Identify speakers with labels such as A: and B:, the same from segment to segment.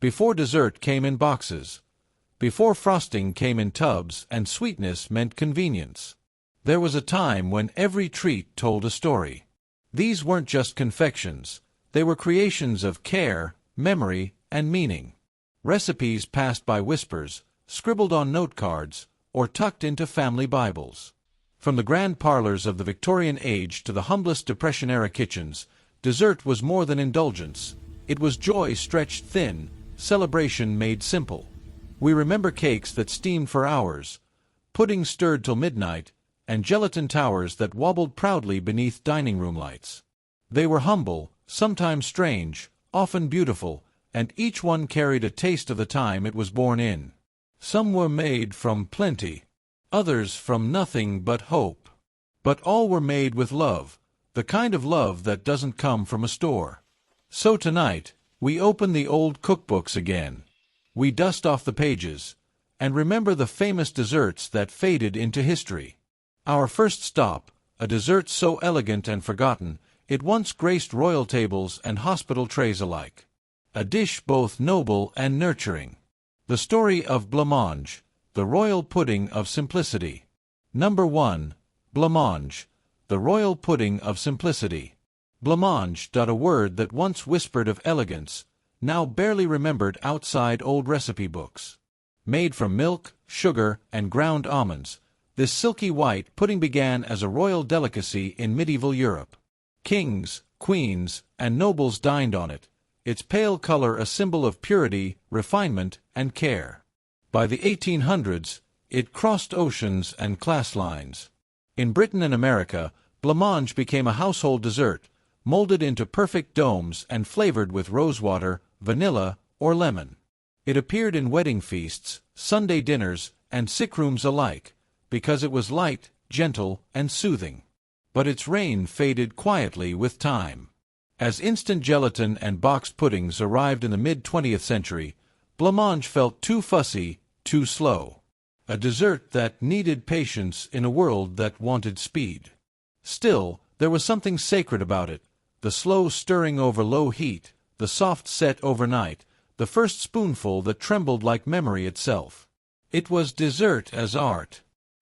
A: Before dessert came in boxes. Before frosting came in tubs and sweetness meant convenience. There was a time when every treat told a story. These weren't just confections. They were creations of care, memory, and meaning. Recipes passed by whispers, scribbled on note cards, or tucked into family Bibles. From the grand parlors of the Victorian age to the humblest Depression-era kitchens, dessert was more than indulgence. It was joy stretched thin, celebration made simple. We remember cakes that steamed for hours, pudding stirred till midnight, and gelatin towers that wobbled proudly beneath dining room lights. They were humble, sometimes strange, often beautiful, and each one carried a taste of the time it was born in. Some were made from plenty, others from nothing but hope. But all were made with love, the kind of love that doesn't come from a store. So tonight, we open the old cookbooks again. We dust off the pages, and remember the famous desserts that faded into history. Our first stop, a dessert so elegant and forgotten, it once graced royal tables and hospital trays alike. A dish both noble and nurturing. The story of blancmange, the royal pudding of simplicity. Number 1. Blancmange, the royal pudding of simplicity. Blancmange, a word that once whispered of elegance, now barely remembered outside old recipe books. Made from milk, sugar, and ground almonds, this silky white pudding began as a royal delicacy in medieval Europe. Kings, queens, and nobles dined on it, its pale color a symbol of purity, refinement, and care. By the 1800s, it crossed oceans and class lines. In Britain and America, blancmange became a household dessert, molded into perfect domes and flavored with rosewater, vanilla, or lemon. It appeared in wedding feasts, Sunday dinners, and sick rooms alike, because it was light, gentle, and soothing. But its reign faded quietly with time. As instant gelatin and boxed puddings arrived in the mid-20th century, blancmange felt too fussy, too slow. A dessert that needed patience in a world that wanted speed. Still, there was something sacred about it. The slow stirring over low heat, the soft set overnight, the first spoonful that trembled like memory itself. It was dessert as art,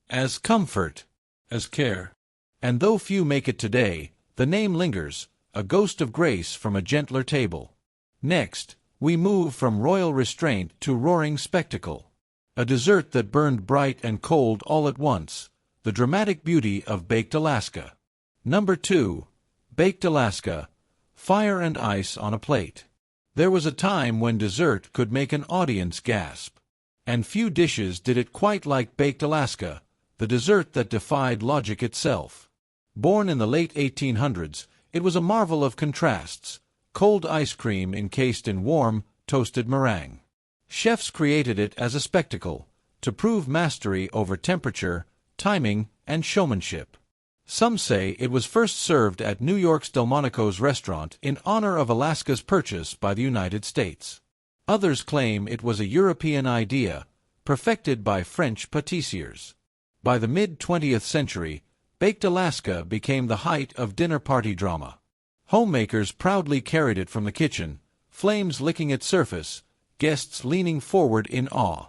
A: as comfort, as care. And though few make it today, the name lingers, a ghost of grace from a gentler table. Next, we move from royal restraint to roaring spectacle. A dessert that burned bright and cold all at once, the dramatic beauty of baked Alaska. Number 2. Baked Alaska, fire and ice on a plate. There was a time when dessert could make an audience gasp. And few dishes did it quite like baked Alaska, the dessert that defied logic itself. Born in the late 1800s, it was a marvel of contrasts, cold ice cream encased in warm, toasted meringue. Chefs created it as a spectacle, to prove mastery over temperature, timing, and showmanship. Some say it was first served at New York's Delmonico's restaurant in honor of Alaska's purchase by the United States. Others claim it was a European idea, perfected by French pâtissiers. By the mid-20th century, baked Alaska became the height of dinner party drama. Homemakers proudly carried it from the kitchen, flames licking its surface, guests leaning forward in awe.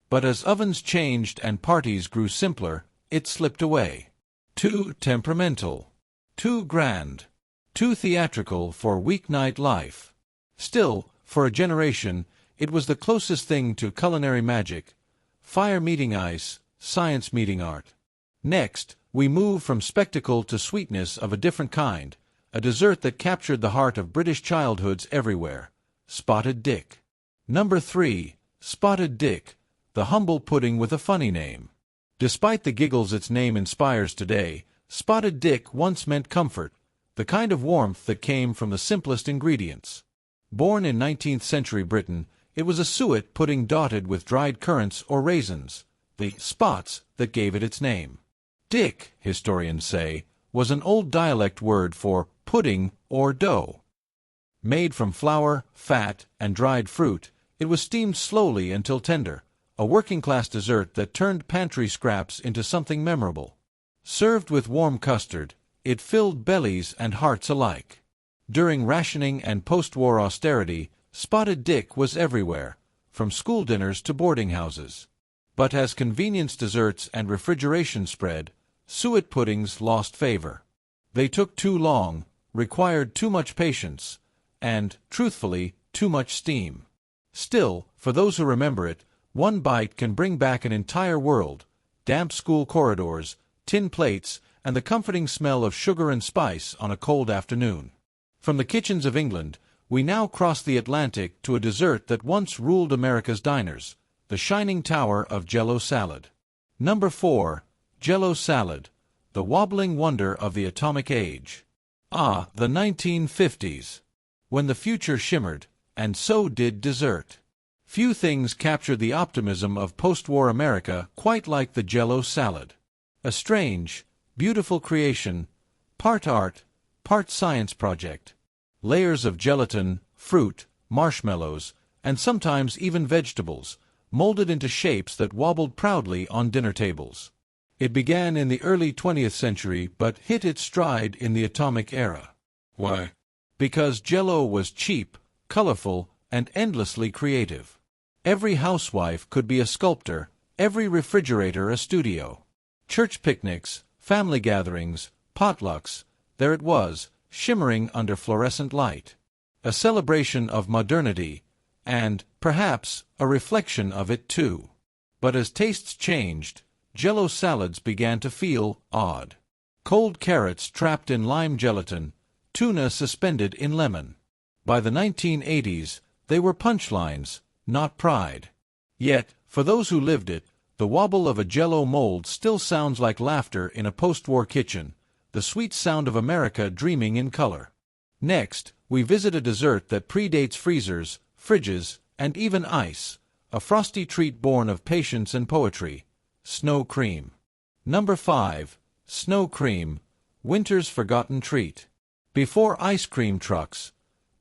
A: But as ovens changed and parties grew simpler, it slipped away. Too temperamental, too grand, too theatrical for weeknight life. Still, for a generation, it was the closest thing to culinary magic, fire meeting ice, science meeting art. Next, we move from spectacle to sweetness of a different kind, a dessert that captured the heart of British childhoods everywhere, Spotted Dick. Number 3. Spotted Dick, the humble pudding with a funny name. Despite the giggles its name inspires today, Spotted Dick once meant comfort, the kind of warmth that came from the simplest ingredients. Born in 19th century Britain, it was a suet pudding dotted with dried currants or raisins, the spots that gave it its name. Dick, historians say, was an old dialect word for pudding or dough. Made from flour, fat, and dried fruit, it was steamed slowly until tender, a working-class dessert that turned pantry scraps into something memorable. Served with warm custard, it filled bellies and hearts alike. During rationing and post-war austerity, Spotted Dick was everywhere, from school dinners to boarding houses. But as convenience desserts and refrigeration spread, suet puddings lost favor. They took too long, required too much patience, and, truthfully, too much steam. Still, for those who remember it, one bite can bring back an entire world: damp school corridors, tin plates, and the comforting smell of sugar and spice on a cold afternoon. From the kitchens of England, we now cross the Atlantic to a dessert that once ruled America's diners: the shining tower of Jell-O salad. Number 4. Jell-O salad, the wobbling wonder of the atomic age. Ah, the 1950s, when the future shimmered, and so did dessert. Few things captured the optimism of post-war America quite like the Jell-O salad. A strange, beautiful creation, part art, part science project. Layers of gelatin, fruit, marshmallows, and sometimes even vegetables, molded into shapes that wobbled proudly on dinner tables. It began in the early 20th century but hit its stride in the atomic era. Why? Because Jell-O was cheap, colorful, and endlessly creative. Every housewife could be a sculptor, every refrigerator a studio. Church picnics, family gatherings, potlucks, there it was, shimmering under fluorescent light. A celebration of modernity, and, perhaps, a reflection of it too. But as tastes changed, Jell-O salads began to feel odd. Cold carrots trapped in lime gelatin, tuna suspended in lemon. By the 1980s, they were punchlines, not pride. Yet, for those who lived it, the wobble of a Jell-O mold still sounds like laughter in a post-war kitchen, the sweet sound of America dreaming in color. Next, we visit a dessert that predates freezers, fridges, and even ice, a frosty treat born of patience and poetry: snow cream. Number 5. Snow cream, winter's forgotten treat. Before ice cream trucks,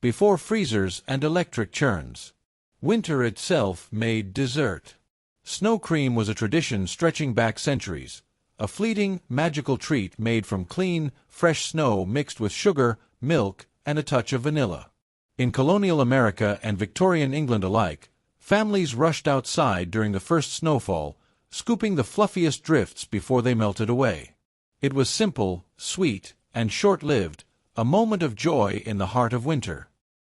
A: before freezers and electric churns, winter itself made dessert. Snow cream was a tradition stretching back centuries, a fleeting, magical treat made from clean, fresh snow mixed with sugar, milk, and a touch of vanilla. In colonial America and Victorian England alike, families rushed outside during the first snowfall, scooping the fluffiest drifts before they melted away. It was simple, sweet, and short-lived, a moment of joy in the heart of winter.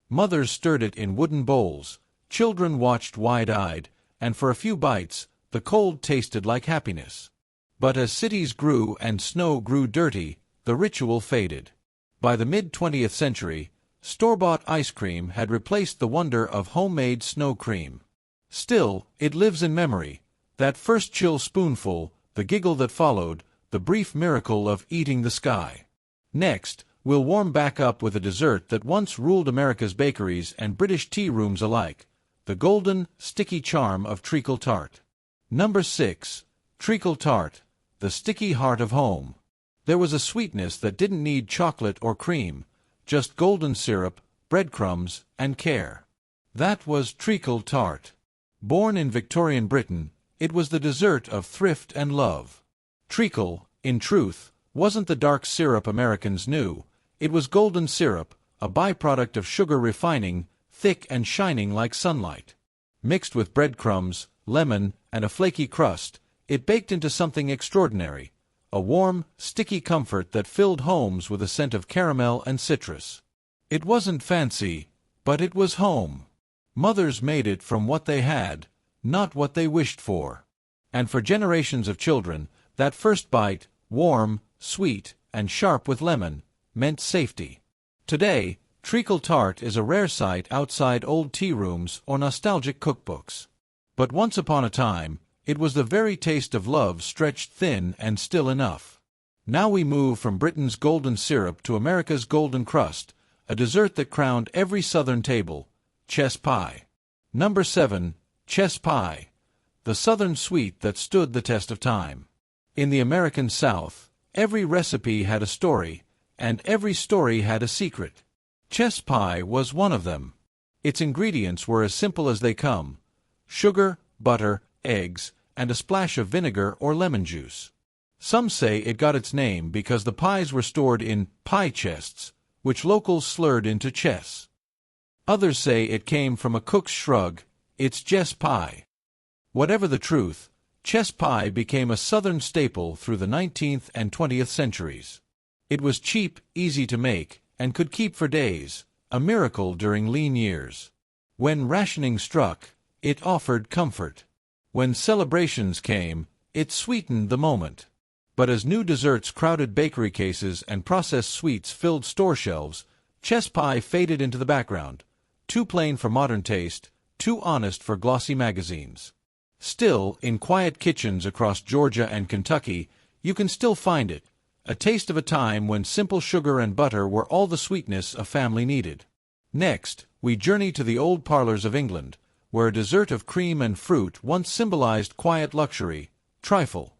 A: Mothers stirred it in wooden bowls, children watched wide-eyed, and for a few bites, the cold tasted like happiness. But as cities grew and snow grew dirty, the ritual faded. By the mid-20th century, store-bought ice cream had replaced the wonder of homemade snow cream. Still, it lives in memory: that first chill spoonful, the giggle that followed, the brief miracle of eating the sky. Next, we'll warm back up with a dessert that once ruled America's bakeries and British tea rooms alike: the golden, sticky charm of treacle tart. Number 6. Treacle tart, the sticky heart of home. There was a sweetness that didn't need chocolate or cream, just golden syrup, breadcrumbs, and care. That was treacle tart. Born in Victorian Britain, it was the dessert of thrift and love. Treacle, in truth, wasn't the dark syrup Americans knew. It was golden syrup, a byproduct of sugar refining, thick and shining like sunlight. Mixed with breadcrumbs, lemon, and a flaky crust, it baked into something extraordinary: a warm, sticky comfort that filled homes with a scent of caramel and citrus. It wasn't fancy, but it was home. Mothers made it from what they had, not what they wished for. And for generations of children, that first bite, warm, sweet, and sharp with lemon, meant safety. Today, treacle tart is a rare sight outside old tea rooms or nostalgic cookbooks. But once upon a time, it was the very taste of love stretched thin and still enough. Now we move from Britain's golden syrup to America's golden crust, a dessert that crowned every southern table: chess pie. Number 7. Chess pie, the southern sweet that stood the test of time. In the American South, every recipe had a story, and every story had a secret. Chess pie was one of them. Its ingredients were as simple as they come: sugar, butter, eggs, and a splash of vinegar or lemon juice. Some say it got its name because the pies were stored in pie chests, which locals slurred into chess. Others say it came from a cook's shrug, it's Jess pie. Whatever the truth, chess pie became a Southern staple through the 19th and 20th centuries. It was cheap, easy to make, and could keep for days, a miracle during lean years. When rationing struck, it offered comfort. When celebrations came, it sweetened the moment. But as new desserts crowded bakery cases and processed sweets filled store shelves, chess pie faded into the background, too plain for modern taste, too honest for glossy magazines. Still, in quiet kitchens across Georgia and Kentucky, you can still find it, a taste of a time when simple sugar and butter were all the sweetness a family needed. Next, we journey to the old parlors of England, where a dessert of cream and fruit once symbolized quiet luxury, trifle.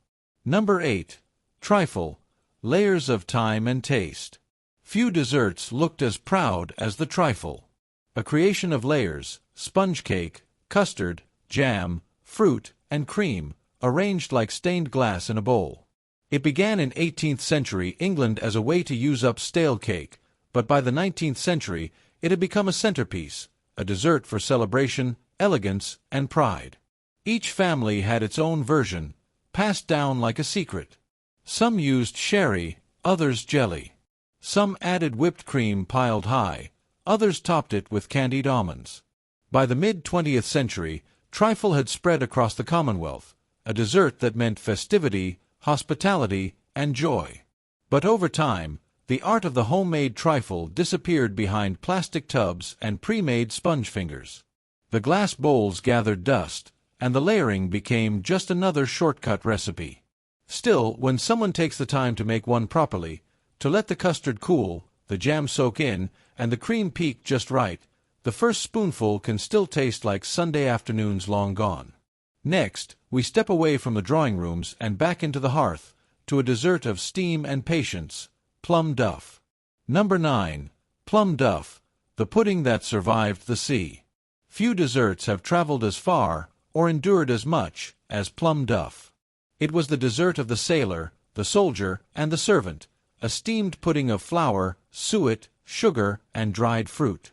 A: Number 8. Trifle, layers of time and taste. Few desserts looked as proud as the trifle. A creation of layers, sponge cake, custard, jam, fruit, and cream, arranged like stained glass in a bowl. It began in 18th century England as a way to use up stale cake, but by the 19th century it had become a centerpiece, a dessert for celebration, elegance, and pride. Each family had its own version, passed down like a secret. Some used sherry, others jelly. Some added whipped cream piled high, others topped it with candied almonds. By the mid-20th century, trifle had spread across the Commonwealth, a dessert that meant festivity, hospitality, and joy. But over time, the art of the homemade trifle disappeared behind plastic tubs and pre-made sponge fingers. The glass bowls gathered dust, and the layering became just another shortcut recipe. Still, when someone takes the time to make one properly, to let the custard cool, the jam soak in, and the cream peak just right, the first spoonful can still taste like Sunday afternoons long gone. Next, we step away from the drawing rooms and back into the hearth, to a dessert of steam and patience, plum duff. Number 9. Plum duff, the pudding that survived the sea. Few desserts have traveled as far, or endured as much, as plum duff. It was the dessert of the sailor, the soldier, and the servant, a steamed pudding of flour, suet, sugar, and dried fruit.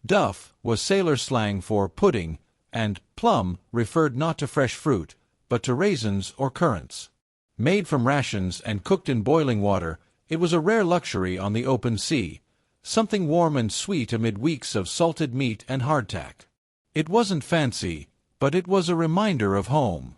A: Duff was sailor slang for pudding, and plum referred not to fresh fruit, but to raisins or currants. Made from rations and cooked in boiling water, it was a rare luxury on the open sea, something warm and sweet amid weeks of salted meat and hardtack. It wasn't fancy, but it was a reminder of home.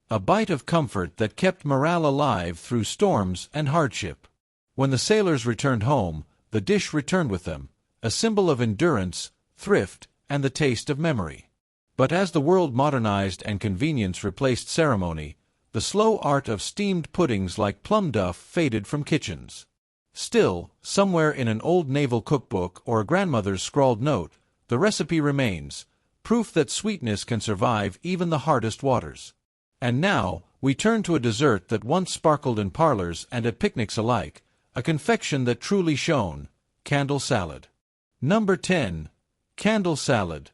A: A bite of comfort that kept morale alive through storms and hardship. When the sailors returned home, the dish returned with them, a symbol of endurance, thrift, and the taste of memory. But as the world modernized and convenience replaced ceremony, the slow art of steamed puddings like plum duff faded from kitchens. Still, somewhere in an old naval cookbook or a grandmother's scrawled note, the recipe remains, proof that sweetness can survive even the hardest waters. And now, we turn to a dessert that once sparkled in parlors and at picnics alike, a confection that truly shone, candle salad. Number 10. Candle salad,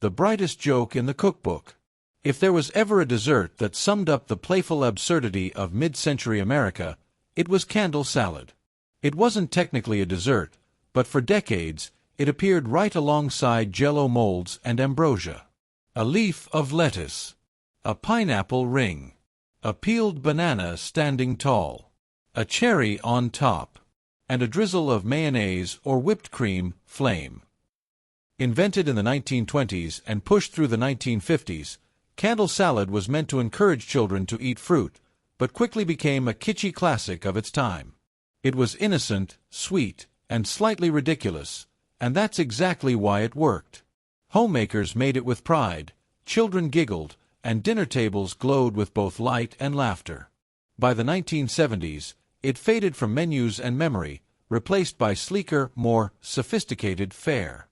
A: the brightest joke in the cookbook. If there was ever a dessert that summed up the playful absurdity of mid-century America, it was candle salad. It wasn't technically a dessert, but for decades, it appeared right alongside Jell-O molds and ambrosia. A leaf of lettuce, a pineapple ring, a peeled banana standing tall, a cherry on top, and a drizzle of mayonnaise or whipped cream flame. Invented in the 1920s and pushed through the 1950s, candle salad was meant to encourage children to eat fruit, but quickly became a kitschy classic of its time. It was innocent, sweet, and slightly ridiculous, and that's exactly why it worked. Homemakers made it with pride, children giggled, and dinner tables glowed with both light and laughter. By the 1970s, it faded from menus and memory, replaced by sleeker, more sophisticated fare.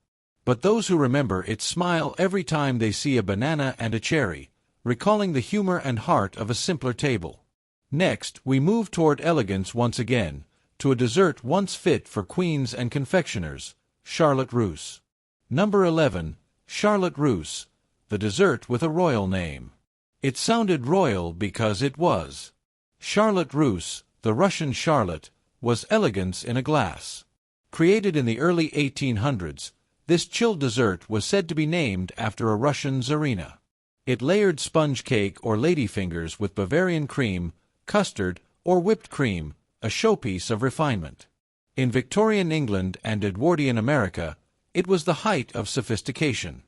A: But those who remember it smile every time they see a banana and a cherry, recalling the humor and heart of a simpler table. Next, we move toward elegance once again, to a dessert once fit for queens and confectioners, Charlotte Russe. Number 11. Charlotte Russe, the dessert with a royal name. It sounded royal because it was. Charlotte Russe, the Russian Charlotte, was elegance in a glass. Created in the early 1800s, This chilled dessert was said to be named after a Russian czarina. It layered sponge cake or ladyfingers with Bavarian cream, custard, or whipped cream, a showpiece of refinement. In Victorian England and Edwardian America, it was the height of sophistication.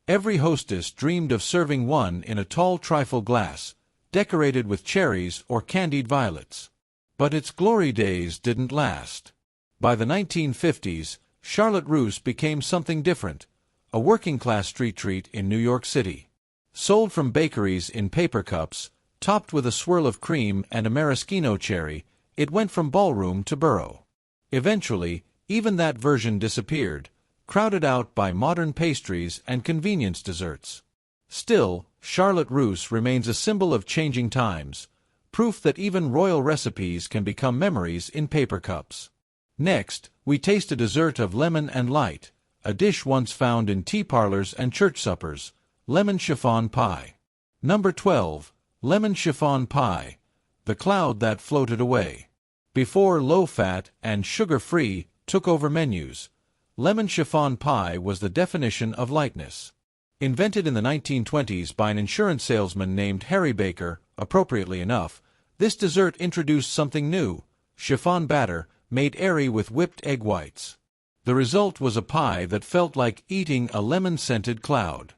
A: Every hostess dreamed of serving one in a tall trifle glass, decorated with cherries or candied violets. But its glory days didn't last. By the 1950s, Charlotte Russe became something different, a working-class street treat in New York City. Sold from bakeries in paper cups, topped with a swirl of cream and a maraschino cherry, it went from ballroom to borough. Eventually, even that version disappeared, crowded out by modern pastries and convenience desserts. Still, Charlotte Russe remains a symbol of changing times, proof that even royal recipes can become memories in paper cups. Next, we taste a dessert of lemon and light, a dish once found in tea parlors and church suppers, lemon chiffon pie. Number 12. Lemon chiffon pie, the cloud that floated away. Before low-fat and sugar-free took over menus, lemon chiffon pie was the definition of lightness. Invented in the 1920s by an insurance salesman named Harry Baker, appropriately enough, this dessert introduced something new, chiffon batter, made airy with whipped egg whites. The result was a pie that felt like eating a lemon-scented cloud.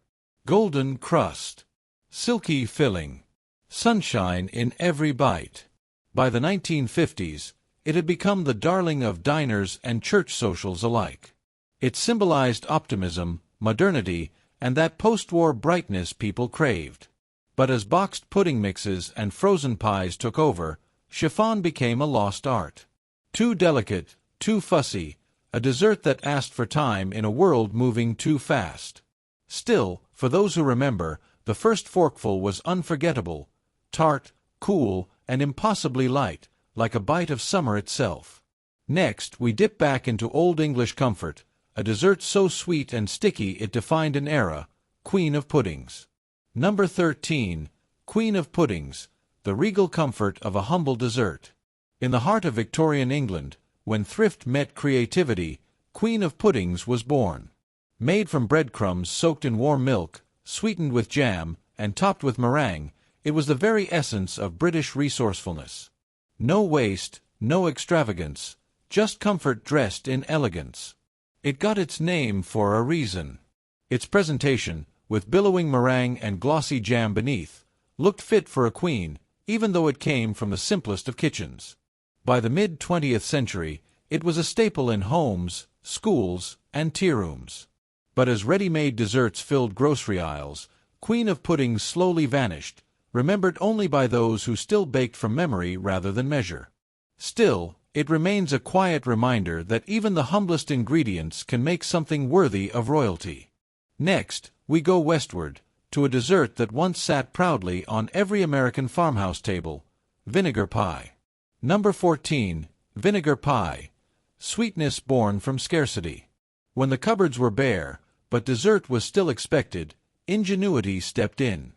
A: Golden crust, silky filling, sunshine in every bite. By the 1950s, it had become the darling of diners and church socials alike. It symbolized optimism, modernity, and that post-war brightness people craved. But as boxed pudding mixes and frozen pies took over, chiffon became a lost art. Too delicate, too fussy, a dessert that asked for time in a world moving too fast. Still, for those who remember, the first forkful was unforgettable, tart, cool, and impossibly light, like a bite of summer itself. Next, we dip back into Old English comfort, a dessert so sweet and sticky it defined an era, Queen of Puddings. Number 13. Queen of Puddings, the regal comfort of a humble dessert. In the heart of Victorian England, when thrift met creativity, Queen of Puddings was born. Made from breadcrumbs soaked in warm milk, sweetened with jam, and topped with meringue, it was the very essence of British resourcefulness. No waste, no extravagance, just comfort dressed in elegance. It got its name for a reason. Its presentation, with billowing meringue and glossy jam beneath, looked fit for a queen, even though it came from the simplest of kitchens. By the mid-20th century, it was a staple in homes, schools, and tea rooms. But as ready-made desserts filled grocery aisles, Queen of Puddings slowly vanished, remembered only by those who still baked from memory rather than measure. Still, it remains a quiet reminder that even the humblest ingredients can make something worthy of royalty. Next, we go westward, to a dessert that once sat proudly on every American farmhouse table, vinegar pie. Number 14. Vinegar pie, sweetness born from scarcity. When the cupboards were bare, but dessert was still expected, ingenuity stepped in.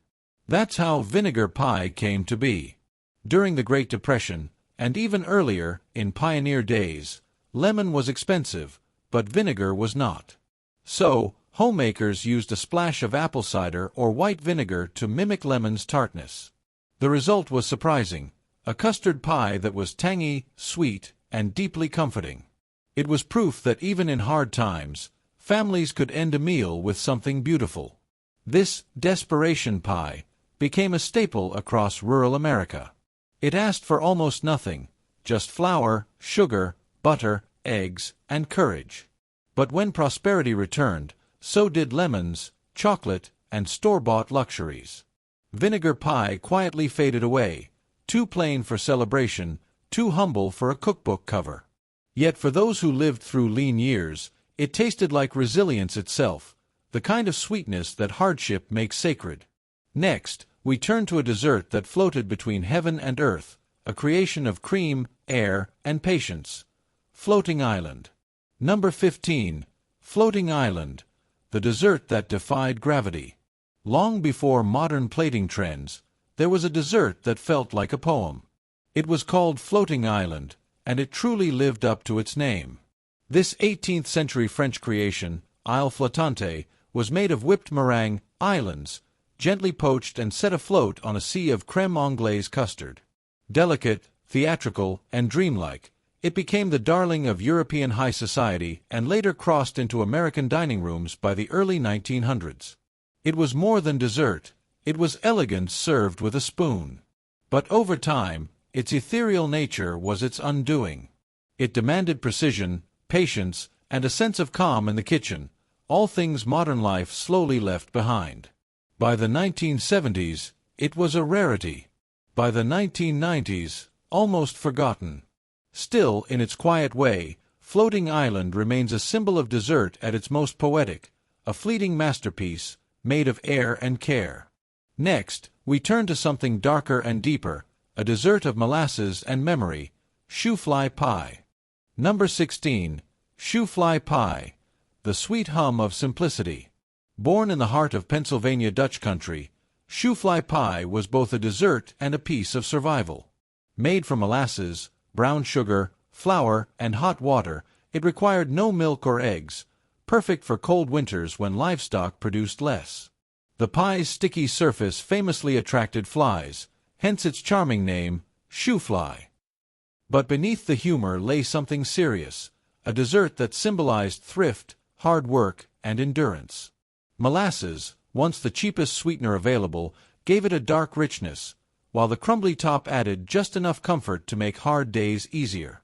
A: That's how vinegar pie came to be. During the Great Depression, and even earlier, in pioneer days, lemon was expensive, but vinegar was not. So, homemakers used a splash of apple cider or white vinegar to mimic lemon's tartness. The result was surprising, a custard pie that was tangy, sweet, and deeply comforting. It was proof that even in hard times, families could end a meal with something beautiful. This desperation pie became a staple across rural America. It asked for almost nothing, just flour, sugar, butter, eggs, and courage. But when prosperity returned, so did lemons, chocolate, and store-bought luxuries. Vinegar pie quietly faded away, too plain for celebration, too humble for a cookbook cover. Yet for those who lived through lean years, it tasted like resilience itself, the kind of sweetness that hardship makes sacred. Next, we turn to a dessert that floated between heaven and earth, a creation of cream, air, and patience. Floating Island. Number 15. Floating Island, the dessert that defied gravity. Long before modern plating trends, there was a dessert that felt like a poem. It was called Floating Island, and it truly lived up to its name. This 18th-century French creation, Isle Flottante, was made of whipped meringue islands, gently poached and set afloat on a sea of crème anglaise custard. Delicate, theatrical, and dreamlike, it became the darling of European high society and later crossed into American dining rooms by the early 1900s. It was more than dessert, it was elegance served with a spoon. But over time, its ethereal nature was its undoing. It demanded precision, patience, and a sense of calm in the kitchen, all things modern life slowly left behind. By the 1970s, it was a rarity. By the 1990s, almost forgotten. Still, in its quiet way, Floating Island remains a symbol of dessert at its most poetic, a fleeting masterpiece, made of air and care. Next, we turn to something darker and deeper, a dessert of molasses and memory, shoe-fly pie. Number 16. Shoe-fly pie, the sweet hum of simplicity. Born in the heart of Pennsylvania Dutch country, shoe-fly pie was both a dessert and a piece of survival. Made from molasses, brown sugar, flour, and hot water, it required no milk or eggs, perfect for cold winters when livestock produced less. The pie's sticky surface famously attracted flies, hence its charming name, shoe-fly. But beneath the humor lay something serious, a dessert that symbolized thrift, hard work, and endurance. Molasses, once the cheapest sweetener available, gave it a dark richness, while the crumbly top added just enough comfort to make hard days easier.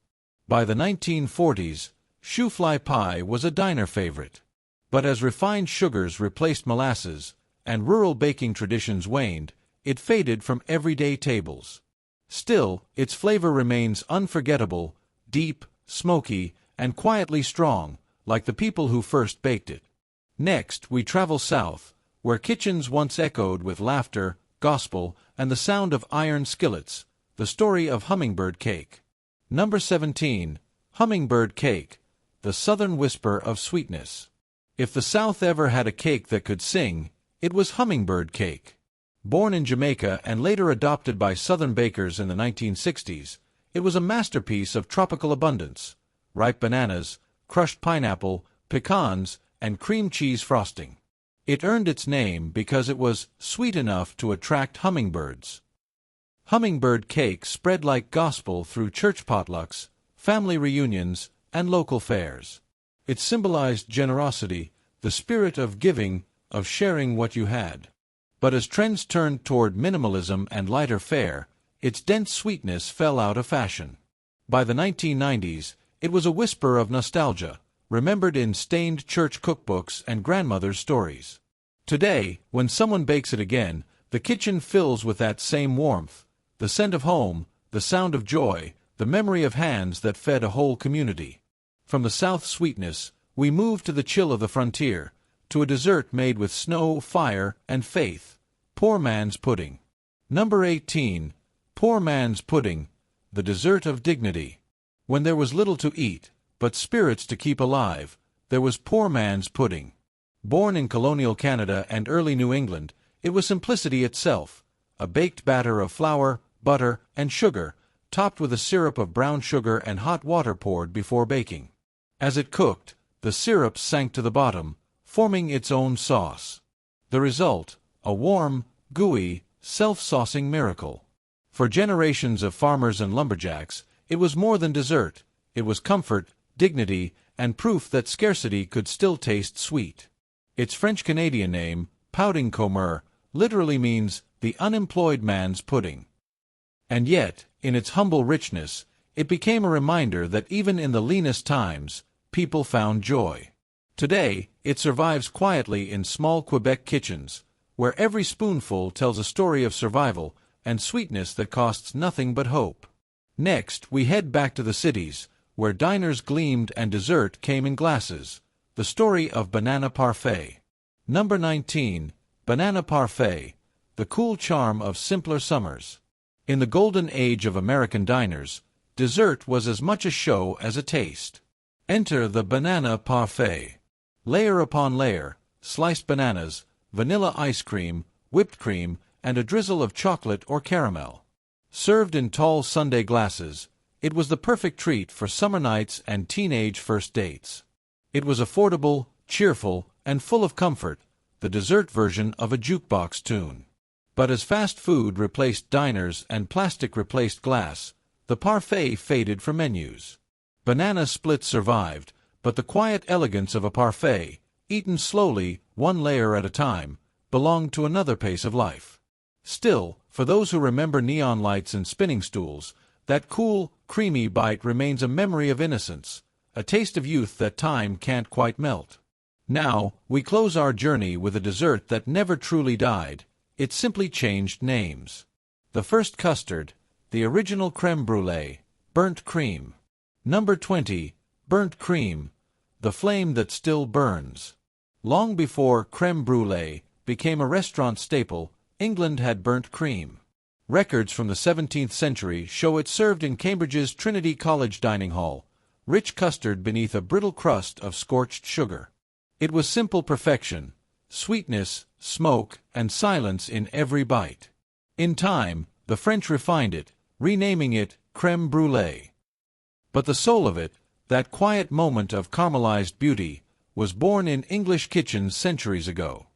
A: By the 1940s, shoe-fly pie was a diner favorite. But as refined sugars replaced molasses, and rural baking traditions waned, it faded from everyday tables. Still, its flavor remains unforgettable, deep, smoky, and quietly strong, like the people who first baked it. Next, we travel south, where kitchens once echoed with laughter, gospel, and the sound of iron skillets, the story of hummingbird cake. Number 17. Hummingbird cake, the southern whisper of sweetness. If the South ever had a cake that could sing, it was hummingbird cake. Born in Jamaica and later adopted by Southern bakers in the 1960s, it was a masterpiece of tropical abundance: ripe bananas, crushed pineapple, pecans, and cream cheese frosting. It earned its name because it was sweet enough to attract hummingbirds. Hummingbird cake spread like gospel through church potlucks, family reunions, and local fairs. It symbolized generosity, the spirit of giving, of sharing what you had. But as trends turned toward minimalism and lighter fare, its dense sweetness fell out of fashion. By the 1990s, it was a whisper of nostalgia, remembered in stained church cookbooks and grandmother's stories. Today, when someone bakes it again, the kitchen fills with that same warmth, the scent of home, the sound of joy, the memory of hands that fed a whole community. From the South's sweetness, we move to the chill of the frontier, to a dessert made with snow, fire, and faith, poor man's pudding. Number 18. Poor man's pudding, the dessert of dignity. When there was little to eat, but spirits to keep alive, there was poor man's pudding. Born in colonial Canada and early New England, it was simplicity itself, a baked batter of flour, butter, and sugar, topped with a syrup of brown sugar and hot water poured before baking. As it cooked, the syrup sank to the bottom, forming its own sauce. The result, a warm, gooey, self-saucing miracle. For generations of farmers and lumberjacks, it was more than dessert. It was comfort, dignity, and proof that scarcity could still taste sweet. Its French-Canadian name, pudding commer, literally means the unemployed man's pudding. And yet, in its humble richness, it became a reminder that even in the leanest times, people found joy. Today, it survives quietly in small Quebec kitchens, where every spoonful tells a story of survival and sweetness that costs nothing but hope. Next, we head back to the cities, where diners gleamed and dessert came in glasses, the story of banana parfait. Number 19. Banana parfait, the cool charm of simpler summers. In the golden age of American diners, dessert was as much a show as a taste. Enter the banana parfait. Layer upon layer, sliced bananas, vanilla ice cream, whipped cream, and a drizzle of chocolate or caramel. Served in tall sundae glasses, it was the perfect treat for summer nights and teenage first dates. It was affordable, cheerful, and full of comfort, the dessert version of a jukebox tune. But as fast food replaced diners and plastic replaced glass, the parfait faded from menus. Banana splits survived, but the quiet elegance of a parfait, eaten slowly, one layer at a time, belonged to another pace of life. Still, for those who remember neon lights and spinning stools, that cool, creamy bite remains a memory of innocence, a taste of youth that time can't quite melt. Now, we close our journey with a dessert that never truly died, it simply changed names. The first custard, the original crème brûlée, burnt cream. Number 20, burnt cream, the flame that still burns. Long before crème brûlée became a restaurant staple, England had burnt cream. Records from the 17th century show it served in Cambridge's Trinity College dining hall, rich custard beneath a brittle crust of scorched sugar. It was simple perfection, sweetness, smoke, and silence in every bite. In time, the French refined it, renaming it crème brûlée. But the soul of it, that quiet moment of caramelized beauty, was born in English kitchens centuries ago.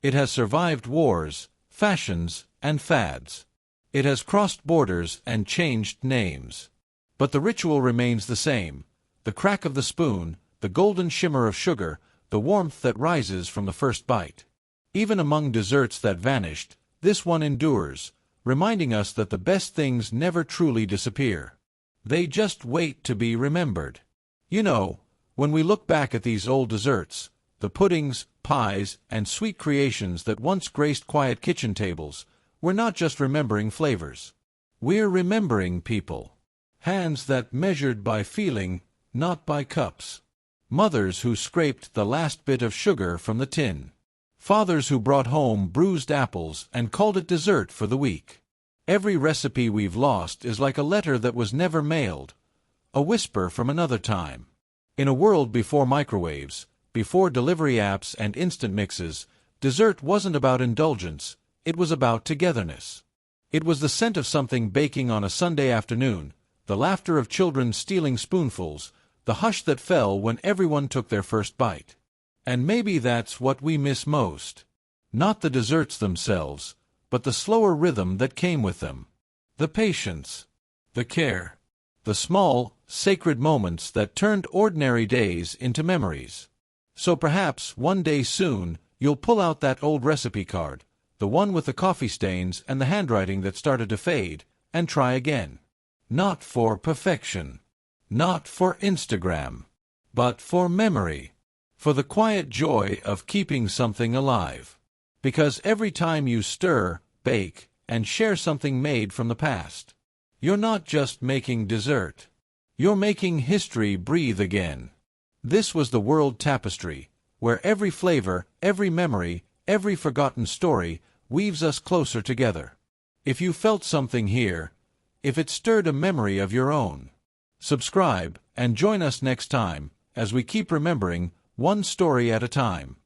A: It has survived wars, fashions, and fads. It has crossed borders and changed names. But the ritual remains the same: the crack of the spoon, the golden shimmer of sugar, the warmth that rises from the first bite. Even among desserts that vanished, this one endures, reminding us that the best things never truly disappear. They just wait to be remembered. You know, when we look back at these old desserts, the puddings, pies, and sweet creations that once graced quiet kitchen tables, we're not just remembering flavors. We're remembering people. Hands that measured by feeling, not by cups. Mothers who scraped the last bit of sugar from the tin. Fathers who brought home bruised apples and called it dessert for the week. Every recipe we've lost is like a letter that was never mailed, a whisper from another time. In a world before microwaves, before delivery apps and instant mixes, dessert wasn't about indulgence, it was about togetherness. It was the scent of something baking on a Sunday afternoon, the laughter of children stealing spoonfuls, the hush that fell when everyone took their first bite. And maybe that's what we miss most. Not the desserts themselves, but the slower rhythm that came with them. The patience, the care, the small, sacred moments that turned ordinary days into memories. So perhaps one day soon you'll pull out that old recipe card, the one with the coffee stains and the handwriting that started to fade, and try again. Not for perfection, not for Instagram, but for memory, for the quiet joy of keeping something alive. Because every time you stir, bake, and share something made from the past, you're not just making dessert. You're making history breathe again. This was the World Tapestry, where every flavor, every memory, every forgotten story weaves us closer together. If you felt something here, if it stirred a memory of your own, subscribe and join us next time as we keep remembering one story at a time.